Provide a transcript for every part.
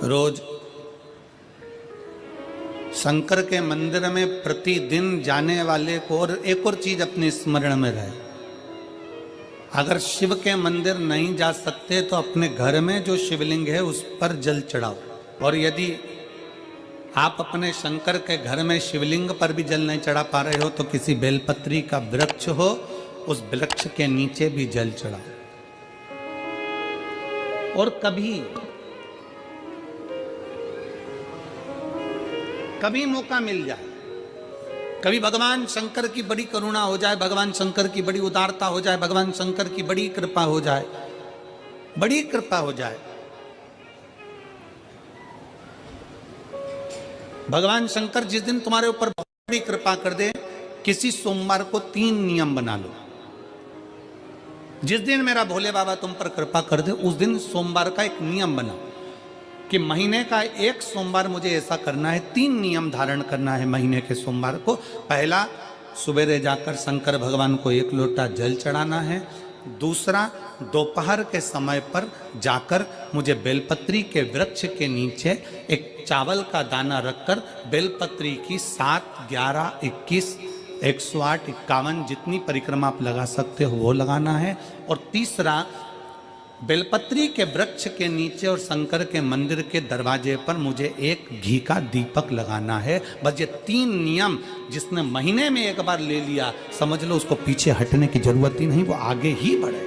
रोज शंकर के मंदिर में प्रतिदिन जाने वाले को और एक और चीज अपने स्मरण में रहे, अगर शिव के मंदिर नहीं जा सकते तो अपने घर में जो शिवलिंग है उस पर जल चढ़ाओ। और यदि आप अपने शंकर के घर में शिवलिंग पर भी जल नहीं चढ़ा पा रहे हो तो किसी बेलपत्री का वृक्ष हो, उस वृक्ष के नीचे भी जल चढ़ाओ। और कभी मौका मिल जाए, कभी भगवान शंकर की बड़ी करुणा हो जाए, भगवान शंकर की बड़ी उदारता हो जाए, भगवान शंकर की बड़ी कृपा हो जाए, बड़ी कृपा हो जाए, भगवान शंकर जिस दिन तुम्हारे ऊपर बहुत बड़ी कृपा कर दे, किसी सोमवार को 3 नियम बना लो। जिस दिन मेरा भोले बाबा तुम पर कृपा कर दे उस दिन सोमवार का एक नियम बनाओ कि महीने का एक सोमवार मुझे ऐसा करना है, 3 नियम धारण करना है महीने के सोमवार को। पहला, सुबेरे जाकर शंकर भगवान को 1 लोटा जल चढ़ाना है। दूसरा, दोपहर के समय पर जाकर मुझे बेलपत्री के वृक्ष के नीचे एक चावल का दाना रखकर बेलपत्री की 7, 11, 21, 108, 51 जितनी परिक्रमा आप लगा सकते हो वो लगाना है। और तीसरा, बेलपत्री के वृक्ष के नीचे और शंकर के मंदिर के दरवाजे पर मुझे एक घी का दीपक लगाना है। बस ये 3 नियम जिसने महीने में एक बार ले लिया, समझ लो उसको पीछे हटने की जरूरत ही नहीं, वो आगे ही बढ़ेगा।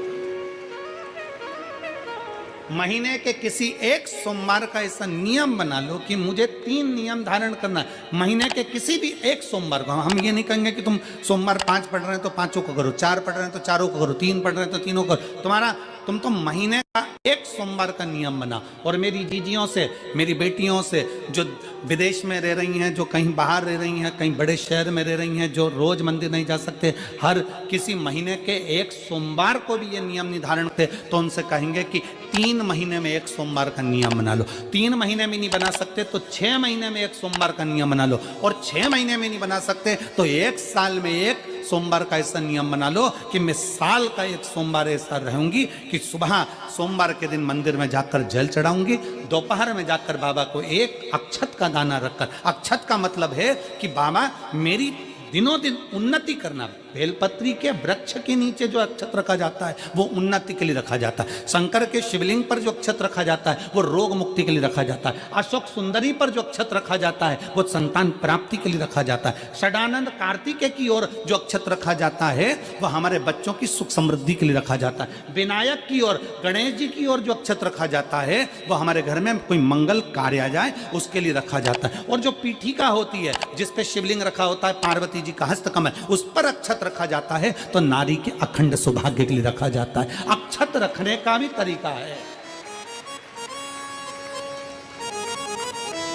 महीने के किसी एक सोमवार का ऐसा नियम बना लो कि मुझे 3 नियम धारण करना है महीने के किसी भी एक सोमवार को। हम ये नहीं कहेंगे कि तुम सोमवार 5 पढ़ रहे हैं तो 5 को करो, 4 पढ़ रहे हैं तो 4 को करो, 3 पढ़ रहे हैं तो 3 को करो। तुम तो महीने का एक सोमवार का नियम बना। और मेरी जीजियों से, मेरी बेटियों से जो विदेश में रह रही हैं, जो कहीं बाहर रह रही हैं, कहीं बड़े शहर में रह रही हैं, जो रोज मंदिर नहीं जा सकते, हर किसी महीने के एक सोमवार को भी ये नियम निर्धारण करते, तो उनसे कहेंगे कि 3 महीने में एक सोमवार का नियम बना लो। 3 महीने में नहीं बना सकते तो 6 महीने में एक सोमवार का नियम बना लो। और 6 महीने में नहीं बना सकते तो 1 साल में एक सोमवार का ऐसा नियम बना लो कि मैं साल का एक सोमवार ऐसा रहूंगी कि सुबह सोमवार के दिन मंदिर में जाकर जल चढ़ाऊंगी, दोपहर में जाकर बाबा को एक अक्षत का दाना रखकर, अक्षत का मतलब है कि बाबा मेरी दिनों दिन उन्नति करना। बेलपत्री के वृक्ष के नीचे जो अक्षत रखा जाता है वो उन्नति के लिए रखा जाता है। शंकर के शिवलिंग पर जो अक्षत रखा जाता है वो रोग मुक्ति के लिए रखा जाता है। अशोक सुंदरी पर जो अक्षत रखा जाता है वो संतान प्राप्ति के लिए रखा जाता है। षडानंद कार्तिकेय की ओर जो अक्षत रखा जाता है वो हमारे बच्चों की सुख समृद्धि के लिए रखा जाता है। विनायक की ओर, गणेश जी की ओर जो अक्षत रखा जाता है वो हमारे घर में कोई मंगल कार्य आ जाए उसके लिए रखा जाता है। और जो पीठिका होती है जिसपे शिवलिंग रखा होता है, पार्वती जी का हस्तकमल, उस पर अक्षत रखा जाता है तो नारी के अखंड सौभाग्य के लिए रखा जाता है। अक्षत रखने का भी तरीका है।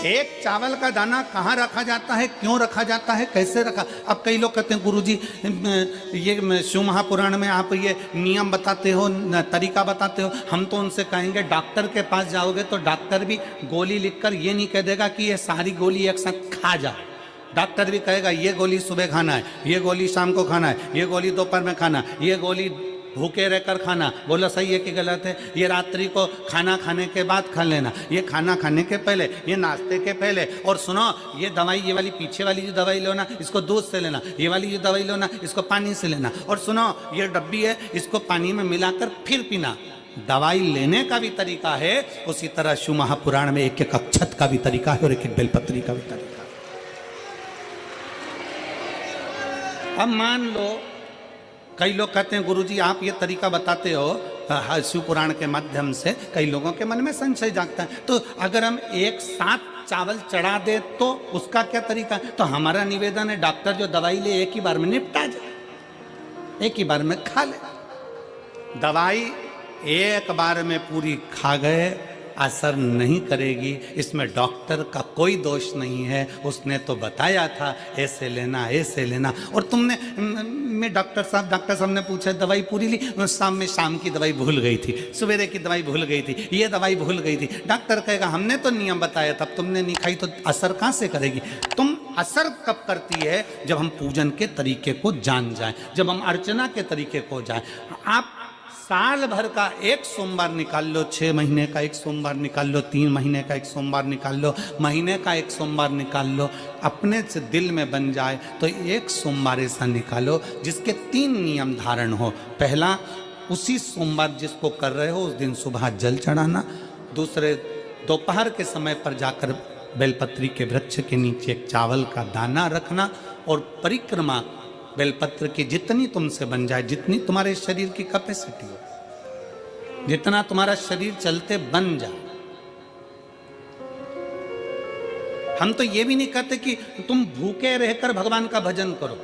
एक चावल का दाना कहाँ रखा जाता है, क्यों रखा जाता है, कैसे रखा। अब कई लोग कहते हैं गुरुजी ये शिव महापुराण में आप ये नियम बताते हो, तरीका बताते हो। हम तो उनसे कहेंगे डॉक्टर के पास जाओगे तो डॉक्टर भी गोली लिखकर ये नहीं कह देगा कि ये सारी गोली एक साथ खा जा। डॉक्टर भी कहेगा ये गोली सुबह खाना है, ये गोली शाम को खाना है, ये गोली दोपहर में खाना, ये गोली भूखे रहकर खाना। बोलो सही है कि गलत है? ये रात्रि को खाना खाने के बाद खा लेना, ये खाना खाने के पहले, ये नाश्ते के पहले। और सुनो, ये दवाई, ये वाली पीछे वाली जो दवाई लो ना इसको दूध से लेना, ये वाली जो दवाई लो ना इसको पानी से लेना। और सुनो, ये डब्बी है इसको पानी में मिलाकर फिर पीना। दवाई लेने का भी तरीका है, उसी तरह शिव महापुराण में एक एक अक्षत का भी तरीका है और एक एक बेलपत्री का भी तरीका है। अब मान लो कई लोग कहते हैं गुरुजी आप ये तरीका बताते हो शिव पुराण के माध्यम से, कई लोगों के मन में संशय जागता है, तो अगर हम एक साथ चावल चढ़ा दे तो उसका क्या तरीका है? तो हमारा निवेदन है डॉक्टर जो दवाई ले एक ही बार में निपटा जाए, एक ही बार में खा ले। दवाई एक बार में पूरी खा गए असर नहीं करेगी, इसमें डॉक्टर का कोई दोष नहीं है। उसने तो बताया था ऐसे लेना, ऐसे लेना। और तुमने मैं डॉक्टर साहब ने पूछा दवाई पूरी ली, शाम की दवाई भूल गई थी, सवेरे की दवाई भूल गई थी, ये दवाई भूल गई थी। डॉक्टर कहेगा हमने तो नियम बताया तब तुमने नहीं खाई, तो असर कहाँ से करेगी? तुम असर कब करती है? जब हम पूजन के तरीके को जान जाएं, जब हम अर्चना के तरीके को जाएं। आप साल भर का एक सोमवार निकाल लो, 6 महीने का एक सोमवार निकाल लो, 3 महीने का एक सोमवार निकाल लो, महीने का एक सोमवार निकाल लो, अपने से दिल में बन जाए तो एक सोमवार ऐसा निकालो जिसके 3 नियम धारण हो। पहला, उसी सोमवार जिसको कर रहे हो उस दिन सुबह जल चढ़ाना। दूसरे, दोपहर के समय पर जाकर बेलपत्री के वृक्ष के नीचे एक चावल का दाना रखना और परिक्रमा बेलपत्र की जितनी तुमसे बन जाए, जितनी तुम्हारे शरीर की कैपेसिटी हो, जितना तुम्हारा शरीर चलते बन जाए। हम तो ये भी नहीं कहते कि तुम भूखे रहकर भगवान का भजन करो,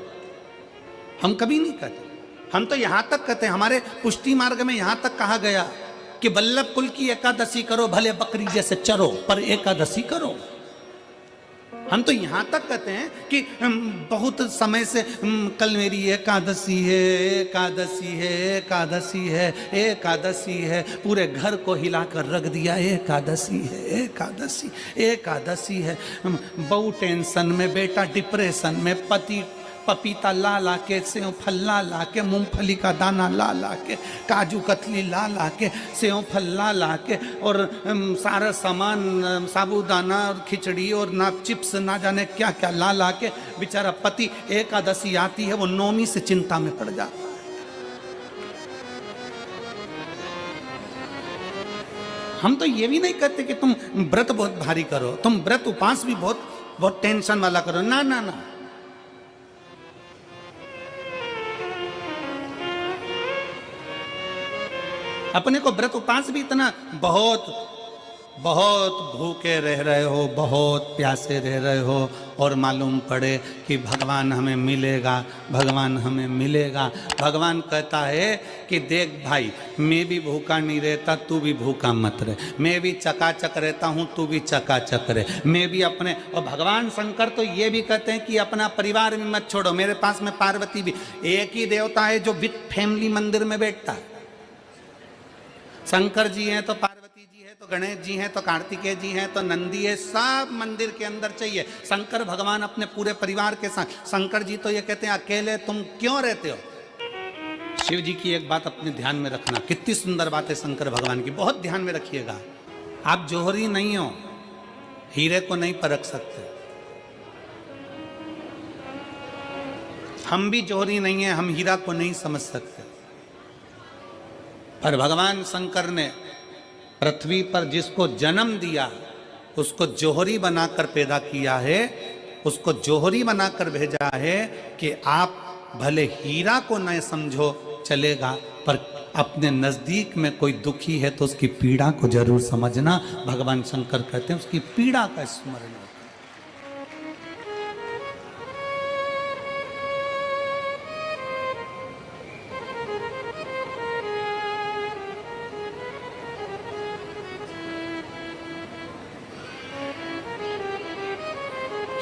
हम कभी नहीं कहते। हम तो यहां तक कहते हैं, हमारे पुष्टि मार्ग में यहां तक कहा गया कि वल्लभ कुल की एकादशी करो, भले बकरी जैसे चरो पर एकादशी करो। हम तो यहां तक कहते हैं कि बहुत समय से कल मेरी एकादशी है, एकादशी है, एकादशी है, एकादशी है, पूरे घर को हिलाकर रख दिया, एकादशी है, एकादशी, एकादशी है। बहू टेंशन में, बेटा डिप्रेशन में, पति पपीता ला ला के, सेव फल ला ला के, मूंगफली का दाना ला ला के, काजू कतली ला ला के, सेव फल ला ला के, और सारा सामान, साबूदाना और खिचड़ी और ना चिप्स ना जाने क्या क्या ला ला के, बेचारा पति एकादशी आती है वो नौमी से चिंता में पड़ जाता है। हम तो ये भी नहीं कहते कि तुम व्रत बहुत भारी करो, तुम व्रत उपास भी बहुत बहुत टेंशन वाला करो, ना ना ना। अपने को व्रत उपास भी इतना बहुत बहुत भूखे रह रहे हो, बहुत प्यासे रह रहे हो, और मालूम पड़े कि भगवान हमें मिलेगा, भगवान हमें मिलेगा। भगवान कहता है कि देख भाई, मैं भी भूखा नहीं रहता, तू भी भूखा मत रहे, मैं भी चकाचक रहता हूँ, तू भी चकाचक रहे, मैं भी अपने। और भगवान शंकर तो ये भी कहते हैं कि अपना परिवार भी मत छोड़ो। मेरे पास में पार्वती भी, एक ही देवता है जो विद फैमिली मंदिर में बैठता है। शंकर जी हैं तो पार्वती जी है, तो गणेश जी हैं, तो कार्तिकेय जी हैं, तो नंदी है, सब मंदिर के अंदर चाहिए। शंकर भगवान अपने पूरे परिवार के साथ। शंकर जी तो ये कहते हैं अकेले तुम क्यों रहते हो। शिव जी की एक बात अपने ध्यान में रखना, कितनी सुंदर बात है शंकर भगवान की, बहुत ध्यान में रखिएगा। आप जौहरी नहीं हो, हीरे को नहीं परख सकते। हम भी जौहरी नहीं है, हम हीरा को नहीं समझ सकते। पर भगवान शंकर ने पृथ्वी पर जिसको जन्म दिया उसको जौहरी बनाकर पैदा किया है, उसको जौहरी बनाकर भेजा है कि आप भले हीरा को न समझो चलेगा, पर अपने नजदीक में कोई दुखी है तो उसकी पीड़ा को जरूर समझना। भगवान शंकर कहते हैं उसकी पीड़ा का स्मरण।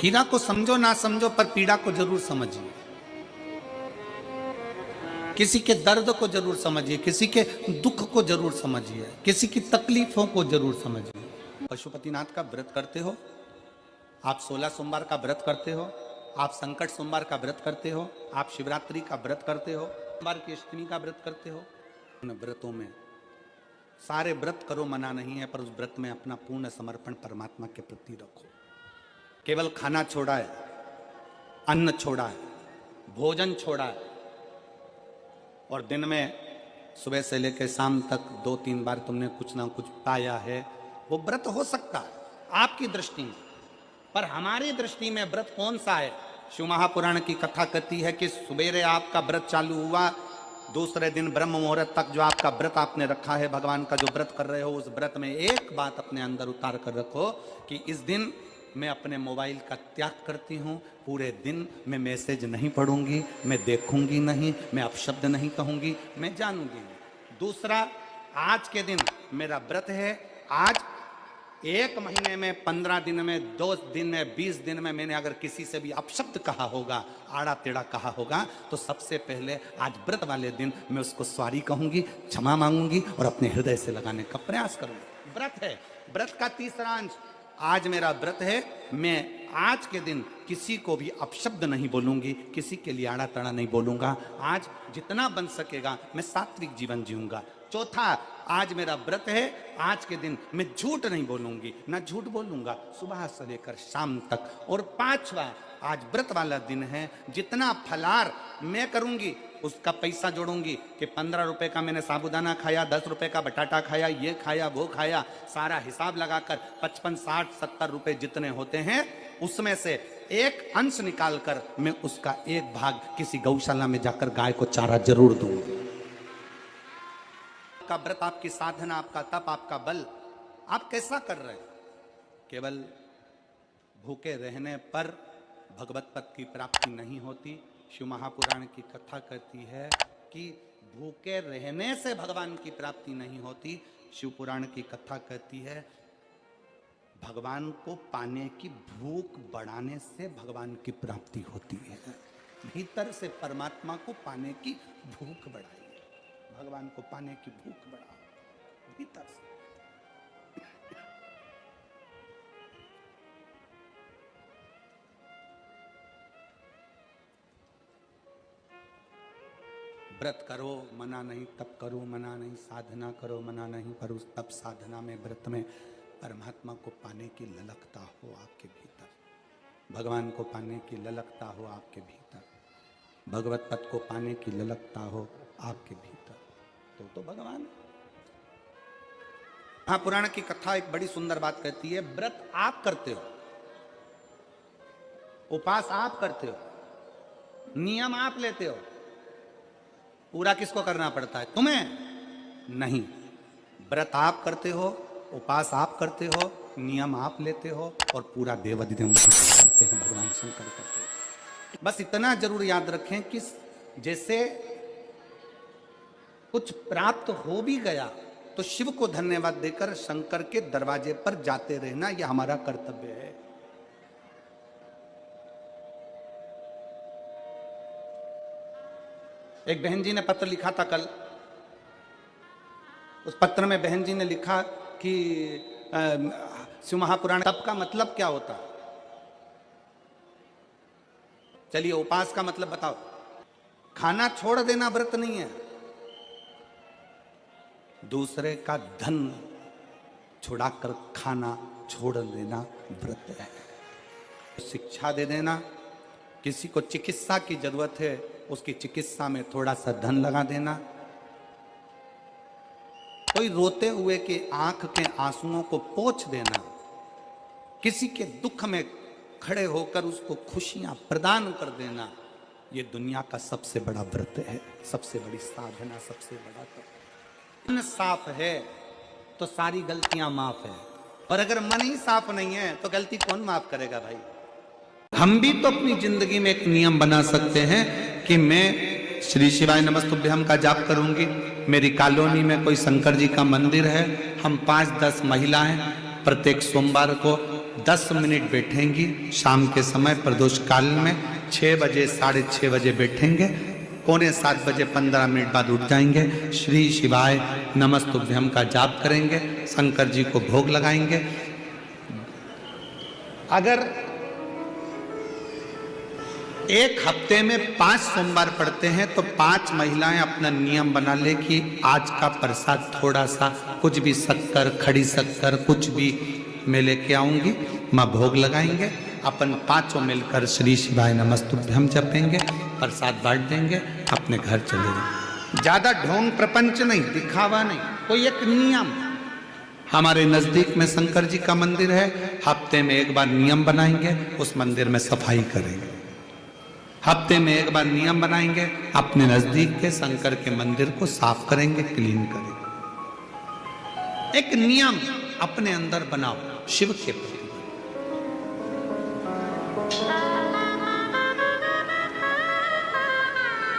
हीरा को समझो ना समझो, पर पीड़ा को जरूर समझिए, किसी के दर्द को जरूर समझिए, किसी के दुख को जरूर समझिए, किसी की तकलीफों को जरूर समझिए। पशुपतिनाथ का व्रत करते हो आप, 16 सोमवार का व्रत करते हो आप, संकट सोमवार का व्रत करते हो आप, शिवरात्रि का व्रत करते हो, सोमवार की अष्टमी का व्रत करते हो। उन व्रतों में सारे व्रत करो, मना नहीं है, पर उस व्रत में अपना पूर्ण समर्पण परमात्मा के प्रति रखो। केवल खाना छोड़ा है, अन्न छोड़ा है, भोजन छोड़ा है, और दिन में सुबह से लेकर शाम तक 2-3 बार तुमने कुछ ना कुछ पाया है, वो व्रत हो सकता है आपकी दृष्टि में, पर हमारी दृष्टि में व्रत कौन सा है। शिव महापुराण की कथा कहती है कि सुबेरे आपका व्रत चालू हुआ, दूसरे दिन ब्रह्म मुहूर्त तक जो आपका व्रत आपने रखा है, भगवान का जो व्रत कर रहे हो, उस व्रत में एक बात अपने अंदर उतार कर रखो कि इस दिन मैं अपने मोबाइल का त्याग करती हूँ, पूरे दिन मैं मैसेज नहीं पढ़ूंगी, मैं देखूंगी नहीं, मैं अपशब्द नहीं कहूंगी, मैं जानूंगी नहीं। दूसरा, आज के दिन मेरा व्रत है, आज 1 महीने में, 15 दिन में, 2 दिन में, 20 दिन में मैंने अगर किसी से भी अपशब्द कहा होगा, आड़ा टेढ़ा कहा होगा, तो सबसे पहले आज व्रत वाले दिन मैं उसको सॉरी कहूंगी, क्षमा मांगूंगी और अपने हृदय से लगाने का प्रयास करूंगी। व्रत है। व्रत का तीसरा अंश आज मेरा व्रत है, मैं आज के दिन किसी को भी अपशब्द नहीं बोलूंगी, किसी के लिए आड़ा तड़ा नहीं बोलूंगा। आज जितना बन सकेगा मैं सात्विक जीवन जीऊंगा। चौथा, आज मेरा व्रत है, आज के दिन मैं झूठ नहीं बोलूंगी, ना झूठ बोलूंगा सुबह से लेकर शाम तक। और पांचवा, आज व्रत वाला दिन है, जितना फलार मैं करूंगी उसका पैसा जोड़ूंगी कि 15 रुपए का मैंने साबुदाना खाया, 10 रुपए का बटाटा खाया, ये खाया वो खाया, सारा हिसाब लगाकर 55, 60, 70 रुपए जितने होते हैं उसमें से एक अंश निकालकर मैं उसका एक भाग किसी गौशाला में जाकर गाय को चारा जरूर दूंगी। आपका व्रत, आपकी साधना, आपका तप, आपका बल, आप कैसा कर रहे हैं? केवल भूखे रहने पर भगवत पद की प्राप्ति नहीं होती। शिव महापुराण की कथा कहती है कि भूखे रहने से भगवान की प्राप्ति नहीं होती। शिव पुराण की कथा कहती है भगवान को पाने की भूख बढ़ाने से भगवान की प्राप्ति होती है। भीतर से परमात्मा को पाने की भूख बढ़ाइए, भगवान को पाने की भूख बढ़ाओ भीतर से। व्रत करो मना नहीं, तप करो मना नहीं, साधना करो मना नहीं, पर उस तप साधना में व्रत में परमात्मा को पाने की ललकता हो आपके भीतर, भगवान को पाने की ललकता हो आपके भीतर, भगवत पद को पाने की ललकता हो आपके भीतर, तो भगवान। महापुराण की कथा एक बड़ी सुंदर बात कहती है, व्रत आप करते हो, उपास आप करते हो, नियम आप लेते हो, पूरा किसको करना पड़ता है? तुम्हें नहीं। व्रत आप करते हो, उपास आप करते हो, नियम आप लेते हो और पूरा देवाधिदेव करते हैं, भगवान शंकर करते हैं। बस इतना जरूर याद रखें कि जैसे कुछ प्राप्त हो भी गया तो शिव को धन्यवाद देकर शंकर के दरवाजे पर जाते रहना, यह हमारा कर्तव्य है। एक बहन जी ने पत्र लिखा था कल, उस पत्र में बहन जी ने लिखा कि शिव महापुराण तप का मतलब क्या होता है? चलिए उपास का मतलब बताओ। खाना छोड़ देना व्रत नहीं है, दूसरे का धन छुड़ाकर खाना छोड़ देना व्रत है। शिक्षा दे देना, किसी को चिकित्सा की जरूरत है उसकी चिकित्सा में थोड़ा सा धन लगा देना, कोई रोते हुए के आंख के आंसुओं को पोंछ देना, किसी के दुख में खड़े होकर उसको खुशियां प्रदान कर देना, ये दुनिया का सबसे बड़ा व्रत है, सबसे बड़ी साधना, सबसे बड़ा तप। मन साफ है तो सारी गलतियां माफ है, और अगर मन ही साफ नहीं है तो गलती कौन माफ करेगा भाई? हम भी तो अपनी जिंदगी में एक नियम बना सकते हैं कि मैं श्री शिवाय नमस्तुभ्यम का जाप करूंगी, मेरी कॉलोनी में कोई शंकर जी का मंदिर है, हम 5-10 महिलाएं प्रत्येक सोमवार को 10 मिनट बैठेंगी, शाम के समय प्रदोष काल में 6 बजे 6:30 बजे बैठेंगे, 6:45 बजे 15 मिनट बाद उठ जाएंगे, श्री शिवाय नमस्तुभ्यम का जाप करेंगे, शंकर जी को भोग लगाएंगे। अगर एक हफ्ते में 5 सोमवार पड़ते हैं तो 5 महिलाएं अपना नियम बना ले कि आज का प्रसाद थोड़ा सा, कुछ भी शक्कर, खड़ी शक्कर, कुछ भी मैं लेके आऊंगी, माँ भोग लगाएंगे, अपन 5 मिलकर श्री शिवाय नमस्तुभ्यम जपेंगे, प्रसाद बांट देंगे, अपने घर चले जाएंगे। ज्यादा ढोंग प्रपंच नहीं, दिखावा नहीं, कोई एक नियम। हमारे नजदीक में शंकर जी का मंदिर है, हफ्ते में एक बार नियम बनाएंगे, उस मंदिर में सफाई करेंगे, हफ्ते में एक बार नियम बनाएंगे, अपने नजदीक के शंकर के मंदिर को साफ करेंगे, क्लीन करेंगे। एक नियम अपने अंदर बनाओ शिव के प्रति।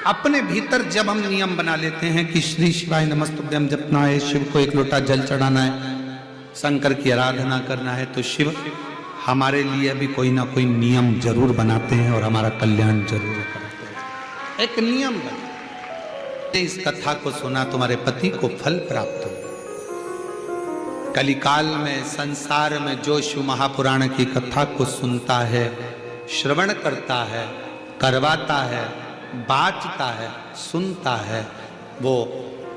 अपने भीतर जब हम नियम बना लेते हैं कि श्री शिवाय नमस्तुभ्यम जपना है, शिव को एक लोटा जल चढ़ाना है, शंकर की आराधना करना है, तो शिव हमारे लिए भी कोई ना कोई नियम जरूर बनाते हैं और हमारा कल्याण जरूर करते हैं। एक नियम बना, इस कथा को सुना, तुम्हारे पति को फल प्राप्त हो। कलिकाल में संसार में जो शिव महापुराण की कथा को सुनता है, श्रवण करता है, करवाता है, बाँचता है, सुनता है, वो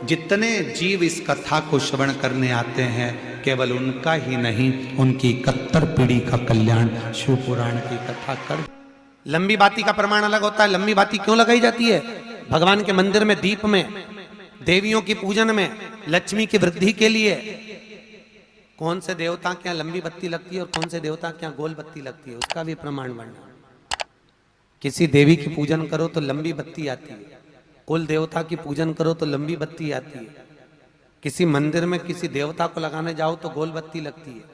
जितने जीव इस कथा को श्रवण करने आते हैं, केवल उनका ही नहीं, उनकी 71 पीढ़ी का कल्याण शिव पुराण की कथा कर। लंबी बाती का प्रमाण अलग होता है। लंबी बाती क्यों लगाई जाती है? भगवान के मंदिर में, दीप में, देवियों की पूजन में, लक्ष्मी की वृद्धि के लिए। कौन से देवता के यहाँ लंबी बत्ती लगती है और कौन से देवता के यहाँ गोल बत्ती लगती है, उसका भी प्रमाण बनना। किसी देवी की पूजन करो तो लंबी बत्ती आती है, कुल देवता की पूजन करो तो लंबी बत्ती आती है, किसी मंदिर में किसी देवता को लगाने जाओ तो गोल बत्ती लगती है,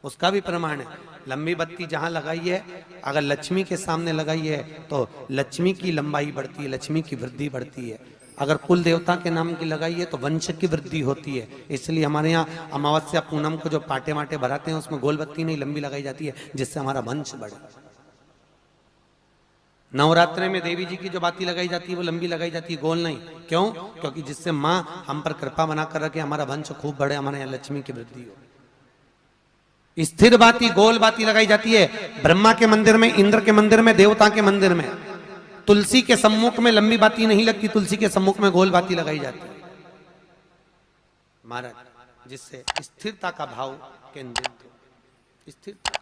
उसका भी प्रमाण है। लंबी बत्ती जहां लगाई है, अगर लक्ष्मी के सामने लगाई है तो लक्ष्मी की लंबाई बढ़ती है, लक्ष्मी की वृद्धि बढ़ती है। अगर कुल देवता के नाम की लगाई है तो वंश की वृद्धि होती है। इसलिए हमारे यहाँ अमावस्या पूनम को जो पाटे माटे भराते हैं उसमें गोल बत्ती नहीं लंबी लगाई जाती है, जिससे हमारा वंश बढ़े। नवरात्रे में देवी जी की जो बाती लगाई जाती है वो लंबी लगाई जाती है, गोल नहीं। क्यों? क्योंकि जिससे माँ हम पर कृपा बना कर रखे, हमारा वंश खूब बढ़े, हमारे यहाँ लक्ष्मी की वृद्धि हो। स्थिर बाती, गोल बाती लगाई जाती है ब्रह्मा के मंदिर में, इंद्र के मंदिर में, देवता के मंदिर में। तुलसी के सम्मुख में लंबी बाती नहीं लगती, तुलसी के सम्मुख में गोल बाती लगाई जाती है महाराज, जिससे स्थिरता का भाव केंद्रित हो। स्थिरता